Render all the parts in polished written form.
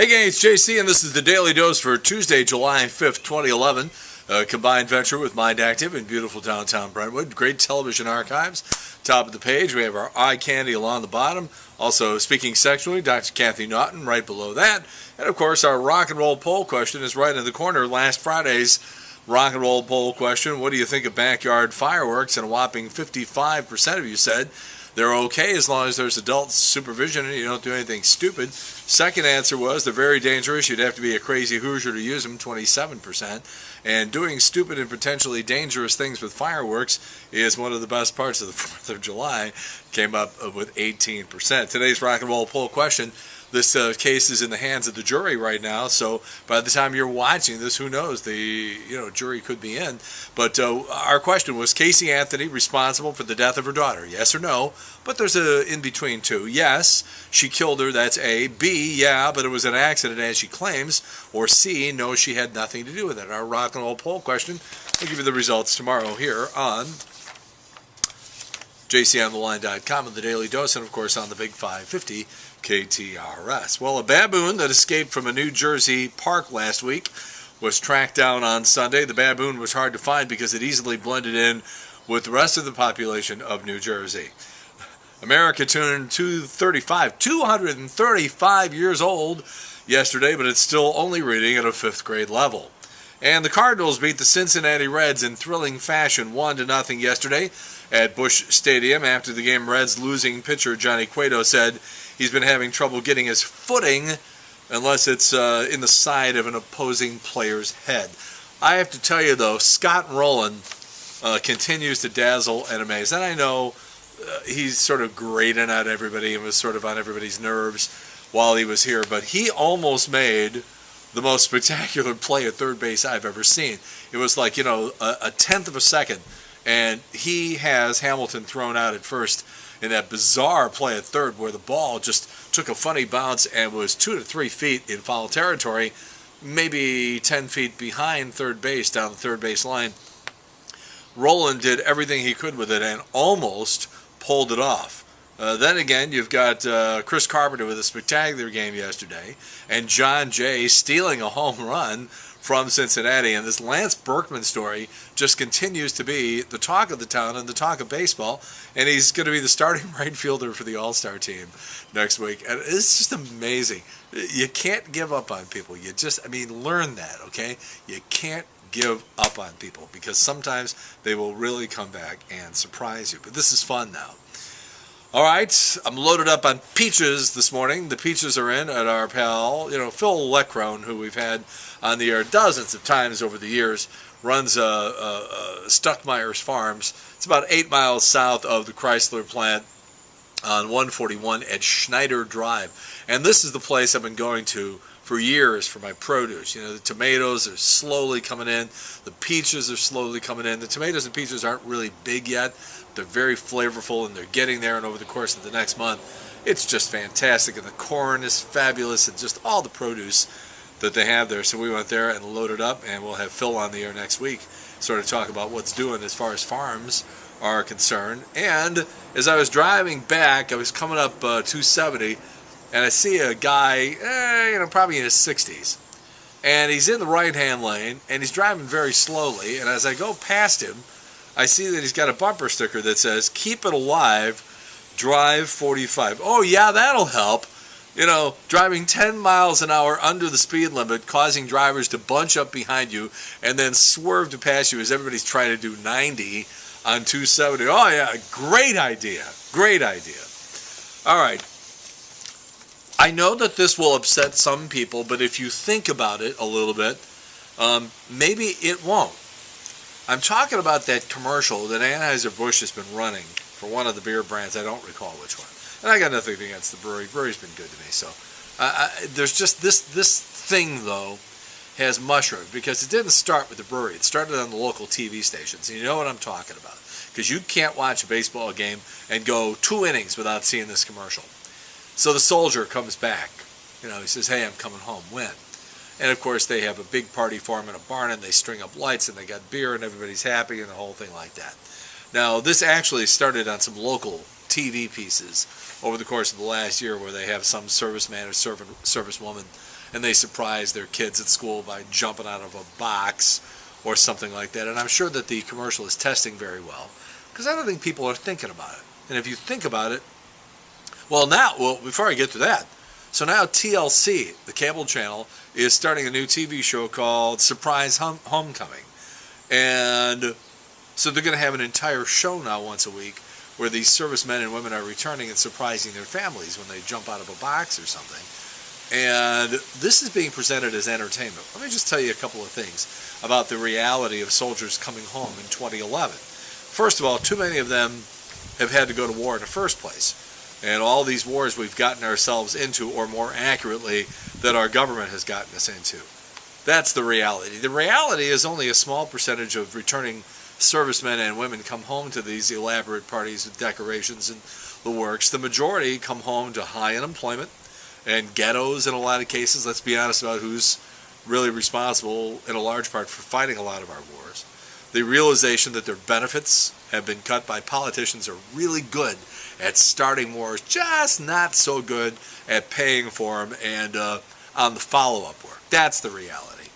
Hey gang, it's JC, and this is the Daily Dose for Tuesday, July 5th, 2011. A combined venture with Mind Active in beautiful downtown Brentwood. Great television archives. Top of the page, we have our eye candy along the bottom. Also, speaking sexually, Dr. Kathy Naughton right below that. And of course, our rock and roll poll question is right in the corner. Last Friday's rock and roll poll question, what do you think of backyard fireworks? And a whopping 55% of you said they're okay as long as there's adult supervision and you don't do anything stupid. Second answer was they're very dangerous. You'd have to be a crazy Hoosier to use them, 27%. And doing stupid and potentially dangerous things with fireworks is one of the best parts of the 4th of July. Came up with 18%. Today's rock and roll poll question. This case is in the hands of the jury right now, so by the time you're watching this, who knows, the jury could be in. But our question was, Casey Anthony responsible for the death of her daughter? Yes or no? But there's a in-between too. Yes, she killed her, that's A. B, yeah, but it was an accident as she claims. Or C, no, she had nothing to do with it. Our rock and roll poll question. I'll give you the results tomorrow here on jcontheline.com and the Daily Dose, and of course on the Big 550 KTRS. Well, a baboon that escaped from a New Jersey park last week was tracked down on Sunday. The baboon was hard to find because it easily blended in with the rest of the population of New Jersey. America turned 235 years old yesterday, but it's still only reading at a 5th grade level. And the Cardinals beat the Cincinnati Reds in thrilling fashion 1-0 yesterday at Busch Stadium. After the game, Reds losing pitcher Johnny Cueto said he's been having trouble getting his footing unless it's in the side of an opposing player's head. I have to tell you, though, Scott Rowland continues to dazzle and amaze. And I know he's sort of grating at everybody and was sort of on everybody's nerves while he was here, but he almost made the most spectacular play at third base I've ever seen. It was like, a tenth of a second, and he has Hamilton thrown out at first in that bizarre play at third where the ball just took a funny bounce and was 2 to 3 feet in foul territory, maybe 10 feet behind third base down the third base line. Rowland did everything he could with it and almost pulled it off. Then again, you've got Chris Carpenter with a spectacular game yesterday, and John Jay stealing a home run from Cincinnati. And this Lance Berkman story just continues to be the talk of the town and the talk of baseball. And he's going to be the starting right fielder for the All-Star team next week. And it's just amazing. You can't give up on people. Learn that, okay? You can't give up on people because sometimes they will really come back and surprise you. But this is fun now. All right, I'm loaded up on peaches this morning. The peaches are in at our pal, Phil Leckrone, who we've had on the air dozens of times over the years, runs Stuckmeyer's Farms. It's about 8 miles south of the Chrysler plant on 141 at Schneider Drive. And this is the place I've been going to for years for my produce. The tomatoes are slowly coming in. The peaches are slowly coming in. The tomatoes and peaches aren't really big yet. They're very flavorful, and they're getting there, and over the course of the next month, it's just fantastic. And the corn is fabulous, and just all the produce that they have there. So we went there and loaded up, and we'll have Phil on the air next week, sort of talk about what's doing as far as farms are concerned. And as I was driving back, I was coming up 270, and I see a guy, probably in his 60s. And he's in the right-hand lane, and he's driving very slowly. And as I go past him, I see that he's got a bumper sticker that says, "Keep it alive, drive 45. Oh, yeah, that'll help. Driving 10 miles an hour under the speed limit, causing drivers to bunch up behind you and then swerve to pass you as everybody's trying to do 90 on 270. Oh, yeah, great idea. Great idea. All right. I know that this will upset some people, but if you think about it a little bit, maybe it won't. I'm talking about that commercial that Anheuser-Busch has been running for one of the beer brands. I don't recall which one. And I got nothing against the brewery. The brewery's been good to me. So there's just this thing, though, has mushroomed because it didn't start with the brewery. It started on the local TV stations. And you know what I'm talking about. Because you can't watch a baseball game and go 2 innings without seeing this commercial. So the soldier comes back. He says, "Hey, I'm coming home. When?" And, of course, they have a big party for him in a barn, and they string up lights, and they got beer, and everybody's happy, and the whole thing like that. Now, this actually started on some local TV pieces over the course of the last year where they have some serviceman or servicewoman and they surprise their kids at school by jumping out of a box or something like that. And I'm sure that the commercial is testing very well, because I don't think people are thinking about it. And if you think about it, well, before I get to that, so now TLC, the cable channel, is starting a new TV show called Surprise Homecoming. And so they're going to have an entire show now once a week where these servicemen and women are returning and surprising their families when they jump out of a box or something. And this is being presented as entertainment. Let me just tell you a couple of things about the reality of soldiers coming home in 2011. First of all, too many of them have had to go to war in the first place. And all these wars we've gotten ourselves into, or more accurately, that our government has gotten us into. That's the reality. The reality is only a small percentage of returning servicemen and women come home to these elaborate parties with decorations and the works. The majority come home to high unemployment and ghettos in a lot of cases. Let's be honest about who's really responsible in a large part for fighting a lot of our wars. The realization that their benefits have been cut by politicians are really good at starting wars, just not so good at paying for them and on the follow-up work. That's the reality.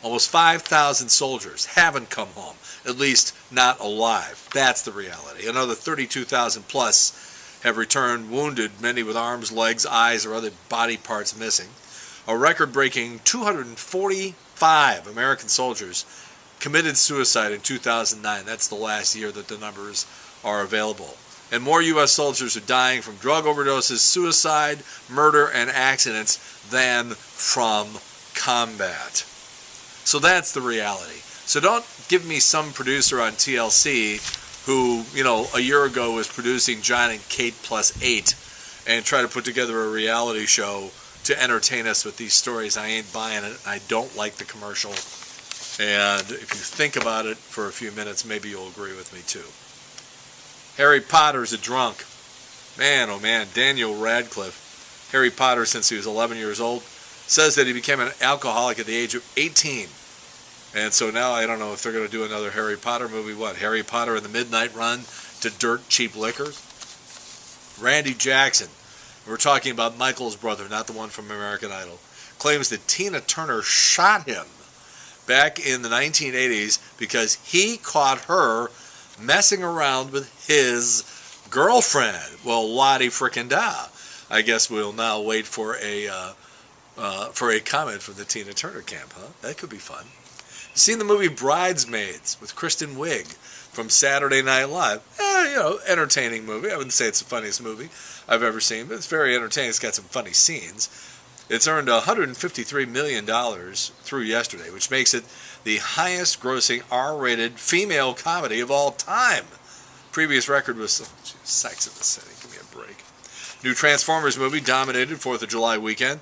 Almost 5,000 soldiers haven't come home, at least not alive. That's the reality. Another 32,000 plus have returned wounded, many with arms, legs, eyes, or other body parts missing. A record-breaking 245 American soldiers committed suicide in 2009. That's the last year that the numbers are available. And more U.S. soldiers are dying from drug overdoses, suicide, murder, and accidents than from combat. So that's the reality. So don't give me some producer on TLC who, a year ago was producing John and Kate Plus 8 and try to put together a reality show to entertain us with these stories. I ain't buying it. I don't like the commercial. And if you think about it for a few minutes, maybe you'll agree with me too. Harry Potter's a drunk. Man, oh man, Daniel Radcliffe, Harry Potter since he was 11 years old, says that he became an alcoholic at the age of 18. And so now I don't know if they're going to do another Harry Potter movie. What, Harry Potter and the Midnight Run to dirt cheap liquors? Randy Jackson, we're talking about Michael's brother, not the one from American Idol, claims that Tina Turner shot him back in the 1980s because he caught her messing around with his girlfriend. Well, Lottie frickin' da. I guess we'll now wait for a comment from the Tina Turner camp, huh? That could be fun. You seen the movie Bridesmaids with Kristen Wiig from Saturday Night Live? Entertaining movie. I wouldn't say it's the funniest movie I've ever seen, but it's very entertaining. It's got some funny scenes. It's earned $153 million through yesterday, which makes it the highest grossing R-rated female comedy of all time. Previous record was Sex and the City. Give me a break. New Transformers movie dominated 4th of July weekend.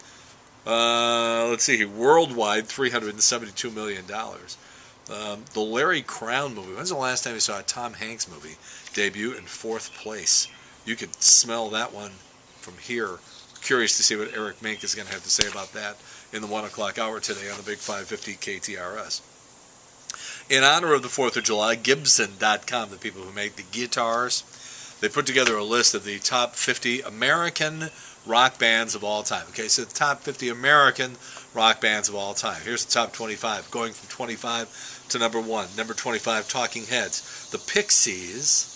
Let's see here. Worldwide, $372 million. The Larry Crown movie. When's the last time you saw a Tom Hanks movie debut in 4th place? You could smell that one from here. Curious to see what Eric Mink is going to have to say about that in the 1 o'clock hour today on the Big 550 KTRS. In honor of the 4th of July, Gibson.com, the people who make the guitars, they put together a list of the top 50 American rock bands of all time. Okay, so the top 50 American rock bands of all time. Here's the top 25, going from 25 to number 1. Number 25, Talking Heads. The Pixies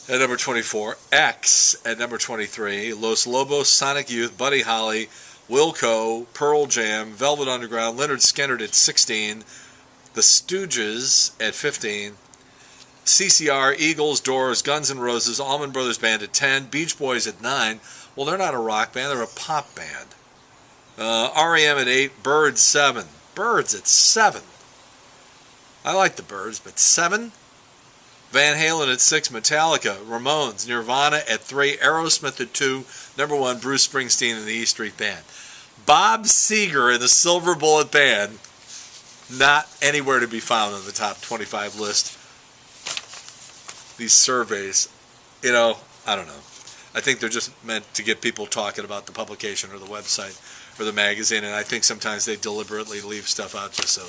at number 24. X at number 23. Los Lobos, Sonic Youth, Buddy Holly, Wilco, Pearl Jam, Velvet Underground, Lynyrd Skynyrd at 16. The Stooges at 15. CCR, Eagles, Doors, Guns N' Roses, Allman Brothers Band at 10. Beach Boys at 9. Well, they're not a rock band, they're a pop band. REM at 8. Byrds 7. Byrds at 7. I like the Byrds, but 7? Van Halen at 6. Metallica, Ramones, Nirvana at 3. Aerosmith at 2. Number 1, Bruce Springsteen and the E Street Band. Bob Seger and the Silver Bullet Band, not anywhere to be found on the top 25 list. These surveys, I don't know. I think they're just meant to get people talking about the publication or the website or the magazine, and I think sometimes they deliberately leave stuff out just so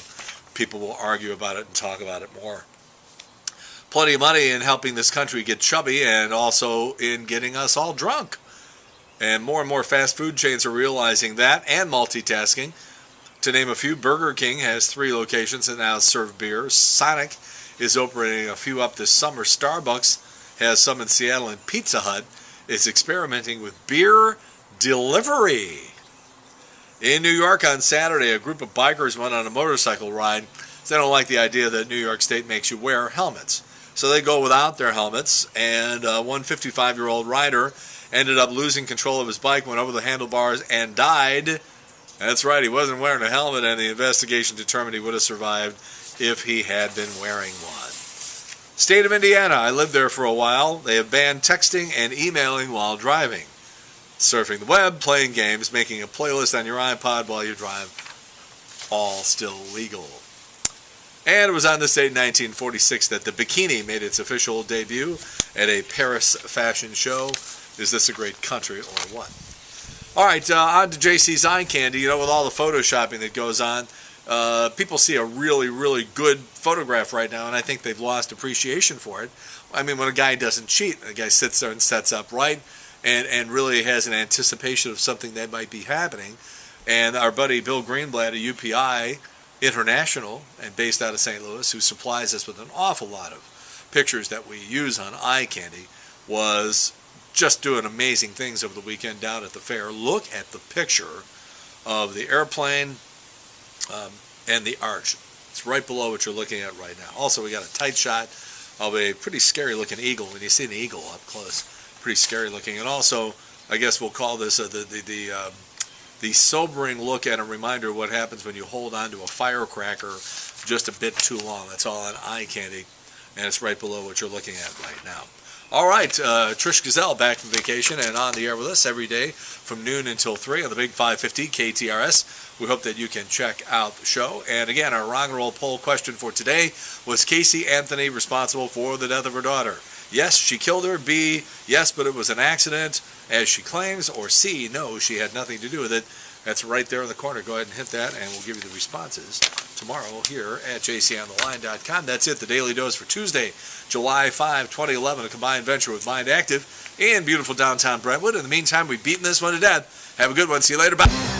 people will argue about it and talk about it more. Plenty of money in helping this country get chubby and also in getting us all drunk. And more fast food chains are realizing that and multitasking. To name a few, Burger King has 3 locations that now serve beer. Sonic is opening a few up this summer. Starbucks has some in Seattle, and Pizza Hut is experimenting with beer delivery. In New York on Saturday, a group of bikers went on a motorcycle ride. They don't like the idea that New York State makes you wear helmets. So they go without their helmets, and one 55-year-old rider ended up losing control of his bike, went over the handlebars, and died. That's right, he wasn't wearing a helmet, and the investigation determined he would have survived if he had been wearing one. State of Indiana, I lived there for a while. They have banned texting and emailing while driving. Surfing the web, playing games, making a playlist on your iPod while you drive, all still legal. And it was on this date in 1946 that the bikini made its official debut at a Paris fashion show. Is this a great country or what? All right, on to JC's Eye Candy. You know, with all the photoshopping that goes on, people see a really good photograph right now, and I think they've lost appreciation for it. I mean, when a guy doesn't cheat, a guy sits there and sets up right and really has an anticipation of something that might be happening. And our buddy Bill Greenblatt at UPI International, and based out of St. Louis, who supplies us with an awful lot of pictures that we use on Eye Candy, was just doing amazing things over the weekend down at the fair. Look at the picture of the airplane and the arch. It's right below what you're looking at right now. Also, we got a tight shot of a pretty scary looking eagle. When you see an eagle up close, pretty scary looking. And also, I guess we'll call this the sobering look and a reminder of what happens when you hold on to a firecracker just a bit too long. That's all on Eye Candy, and it's right below what you're looking at right now. All right, Trish Gazelle back from vacation and on the air with us every day from noon until 3 on the Big 550 KTRS. We hope that you can check out the show. And again, our rock and roll poll question for today was Casey Anthony responsible for the death of her daughter? Yes, she killed her. B, yes, but it was an accident, as she claims. Or C, no, she had nothing to do with it. That's right there in the corner. Go ahead and hit that, and we'll give you the responses tomorrow here at jcontheline.com. That's it, the Daily Dose for Tuesday, July 5, 2011, a combined venture with Mind Active in beautiful downtown Brentwood. In the meantime, we've beaten this one to death. Have a good one. See you later. Bye.